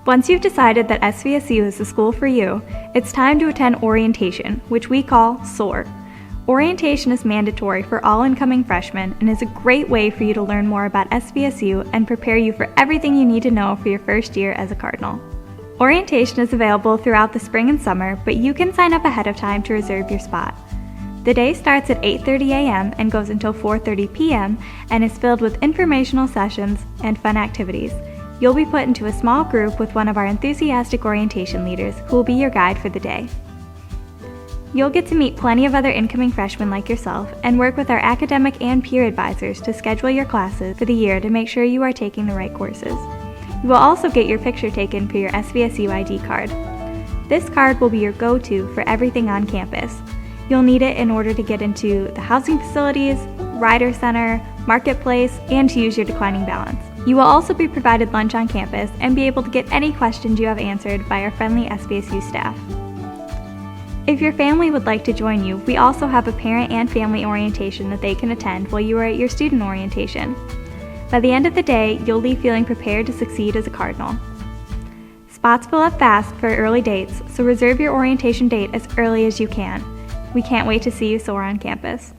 Once you've decided that SVSU is the school for you, it's time to attend orientation, which we call SOAR. Orientation is mandatory for all incoming freshmen and is a great way for you to learn more about SVSU and prepare you for everything you need to know for your first year as a Cardinal. Orientation is available throughout the spring and summer, but you can sign up ahead of time to reserve your spot. The day starts at 8:30 a.m. and goes until 4:30 p.m. and is filled with informational sessions and fun activities. You'll be put into a small group with one of our enthusiastic orientation leaders who will be your guide for the day. You'll get to meet plenty of other incoming freshmen like yourself and work with our academic and peer advisors to schedule your classes for the year to make sure you are taking the right courses. You will also get your picture taken for your SVSU ID card. This card will be your go-to for everything on campus. You'll need it in order to get into the housing facilities, Rider Center, Marketplace, and to use your declining balance. You will also be provided lunch on campus and be able to get any questions you have answered by our friendly SVSU staff. If your family would like to join you, we also have a parent and family orientation that they can attend while you are at your student orientation. By the end of the day, you'll leave feeling prepared to succeed as a Cardinal. Spots fill up fast for early dates, so reserve your orientation date as early as you can. We can't wait to see you soar on campus.